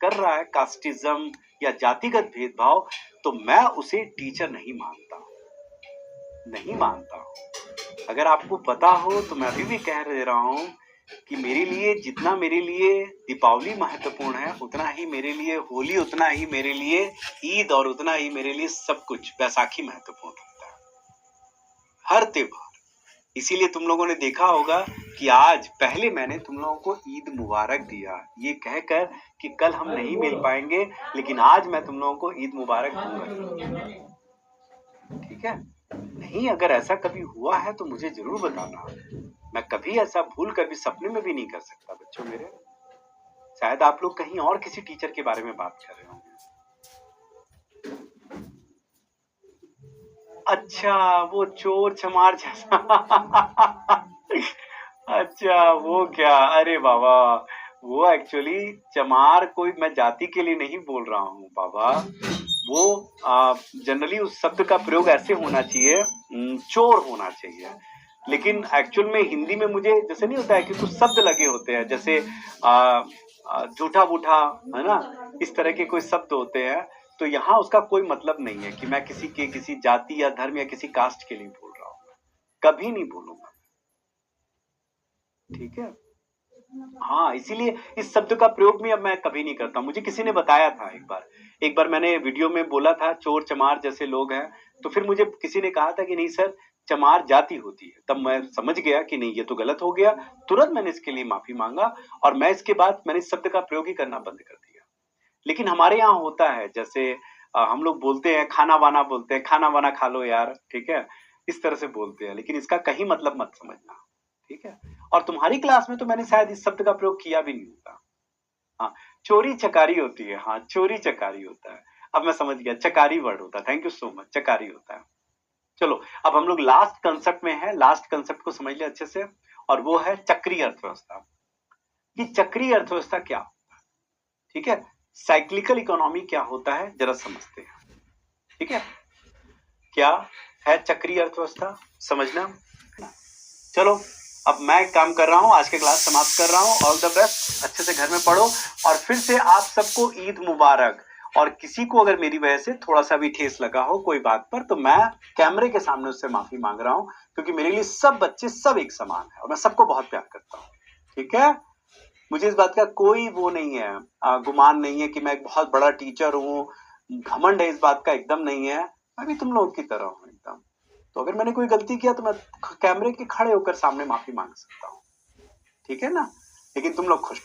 कर रहा है कास्टिज्म या जातिगत भेदभाव, तो मैं उसे टीचर नहीं मानता, नहीं मानता। अगर आपको पता हो तो मैं अभी भी कह दे रहा हूँ कि मेरे लिए जितना मेरे लिए दीपावली महत्वपूर्ण है, उतना ही मेरे लिए होली, उतना ही मेरे लिए ईद और उतना ही मेरे लिए सब कुछ बैसाखी महत्वपूर्ण होता है, हर त्योहार। इसीलिए तुम लोगों ने देखा होगा कि आज पहले मैंने तुम लोगों को ईद मुबारक दिया, ये कहकर कि कल हम नहीं मिल पाएंगे, लेकिन आज मैं तुम लोगों को ईद मुबारक दूंगा, ठीक है? नहीं, अगर ऐसा कभी हुआ है तो मुझे जरूर बताना। मैं कभी ऐसा भूल कर भी सपने में भी नहीं कर सकता बच्चों मेरे। शायद आप लोग कहीं और किसी टीचर के बारे में बात कर रहे होंगे। अच्छा, वो चोर चमार जैसा अच्छा, वो क्या? अरे बाबा, वो एक्चुअली चमार कोई मैं जाति के लिए नहीं बोल रहा हूँ बाबा। वो जनरली उस शब्द का प्रयोग ऐसे होना चाहिए, चोर होना चाहिए। लेकिन एक्चुअल में हिंदी में मुझे जैसे नहीं होता है कि कुछ शब्द लगे होते हैं, जैसे झूठा बूठा, है ना, इस तरह के कोई शब्द होते हैं। तो यहाँ उसका कोई मतलब नहीं है कि मैं किसी के किसी जाति या धर्म या किसी कास्ट के लिए बोल रहा हूँ, कभी नहीं बोलूंगा, ठीक है? हाँ, इसीलिए इस शब्द का प्रयोग भी अब मैं कभी नहीं करता। मुझे किसी ने बताया था एक बार मैंने वीडियो में बोला था चोर चमार जैसे लोग हैं, तो फिर मुझे किसी ने कहा था कि नहीं सर, चमार जाति होती है। तब मैं समझ गया कि नहीं, ये तो गलत हो गया। तुरंत मैंने इसके लिए माफी मांगा और मैं इसके बाद मैंने इस शब्द का प्रयोग ही करना बंद कर दिया। लेकिन हमारे यहाँ होता है, जैसे हम लोग बोलते हैं खाना वाना, बोलते हैं खाना वाना खा लो यार, ठीक है, इस तरह से बोलते हैं, लेकिन इसका कहीं मतलब मत समझना, ठीक है? और तुम्हारी क्लास में तो मैंने शायद इस शब्द का प्रयोग किया भी नहीं होगा। हाँ, चोरी चकारी होती है, हाँ चोरी चकारी होता है। अब मैं समझ गया, चकारी वर्ड होता है। थैंक यू सो मच, चकारी होता है। चलो, अब हम लोग लास्ट कंसेप्ट में है, लास्ट कंसेप्ट को समझ लिया अच्छे से, और वो है चक्रीय अर्थव्यवस्था। कि चक्रीय अर्थव्यवस्था क्या होता है, ठीक है? साइक्लिकल इकोनॉमी क्या होता है, जरा समझते हैं, ठीक है? क्या है चक्रीय अर्थव्यवस्था, समझना। चलो, अब मैं काम कर रहा हूँ, आज के क्लास समाप्त कर रहा हूँ। ऑल द बेस्ट, अच्छे से घर में पढ़ो, और फिर से आप सबको ईद मुबारक। और किसी को अगर मेरी वजह से थोड़ा सा भी ठेस लगा हो कोई बात पर, तो मैं कैमरे के सामने उससे माफी मांग रहा हूँ, क्योंकि मेरे लिए सब बच्चे सब एक समान है और मैं सबको बहुत प्यार करता हूँ, ठीक है? मुझे इस बात का कोई वो नहीं है, गुमान नहीं है कि मैं एक बहुत बड़ा टीचर हूँ, घमंड है इस बात का एकदम नहीं है। मैं भी तुम लोगों की तरह हूँ एकदम। तो अगर मैंने कोई गलती किया तो मैं कैमरे के खड़े होकर सामने माफी मांग सकता हूँ, ठीक है ना? लेकिन तुम लोग खुश